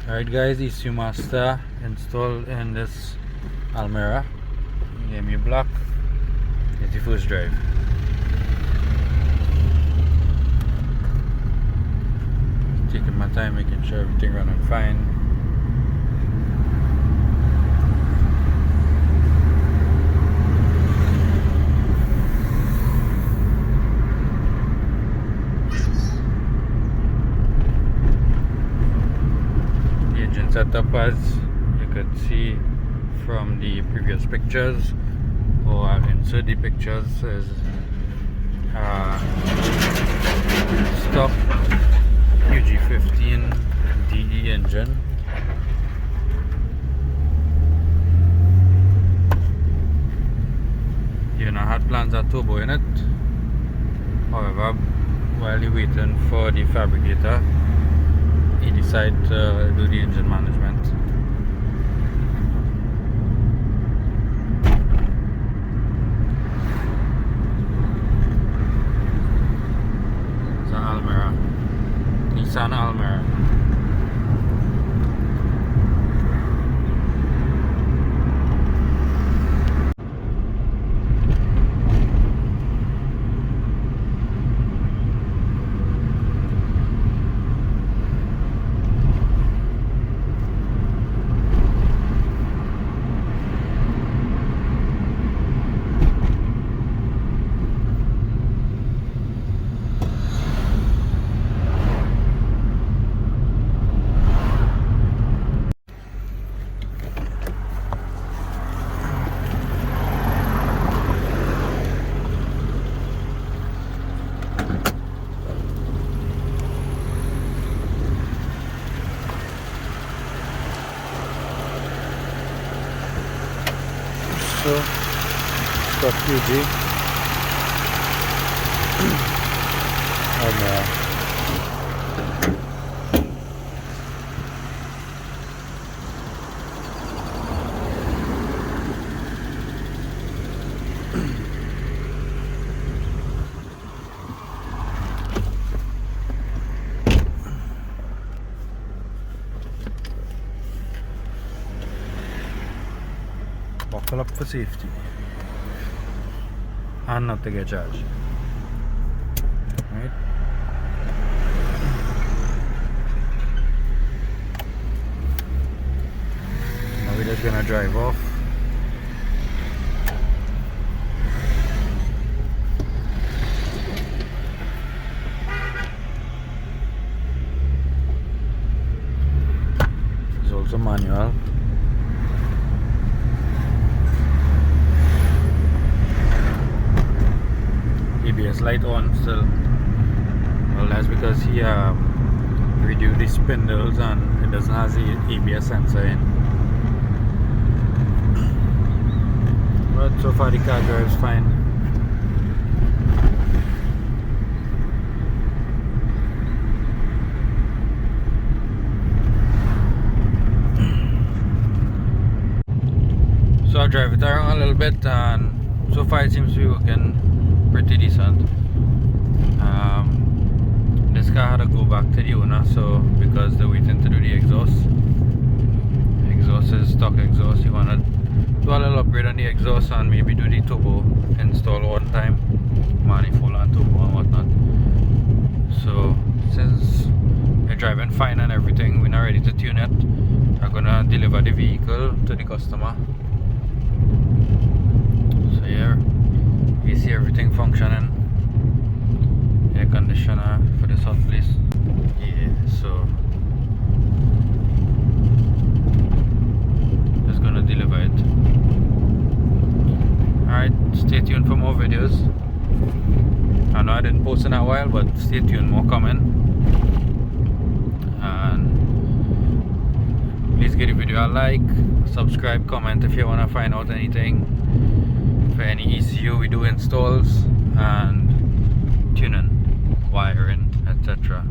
Alright guys, Ecumaster installed in this Almera EMU Black. It's the first drive. Taking my time, making sure everything running fine. The engine setup, as you could see from the previous pictures, or I'll insert the pictures, is stock Qg15de engine. You know, I had plans at turbo in it. However, while you're waiting for the fabricator, he decided to do the engine management. It's an Almera, Nissan Almera. So, stock Qg Almera. Buckle up for safety and not to get charged. Right? Now we're just gonna drive off. It's also manual. ABS light on still. Well, that's because he reduced the spindles and it doesn't have the ABS sensor in. But so far the car drives fine. So I drive it around a little bit and so far it seems to be working pretty decent. This car had to go back to the owner, so because they're waiting to do the exhaust. The exhaust is stock exhaust. You want to do a little upgrade on the exhaust and maybe do the turbo install one time, manifold and turbo and whatnot. So since we're driving fine and everything, we're not ready to tune it. I'm gonna deliver the vehicle to the customer. So yeah, you see everything functioning. Air conditioner for this hot place. Yeah, so just gonna deliver it. Alright, stay tuned for more videos. I know I didn't post in a while, but stay tuned, more coming. And please give the video a like, subscribe, comment if you wanna find out anything. For any ECU we do installs and tuning, wiring, etc.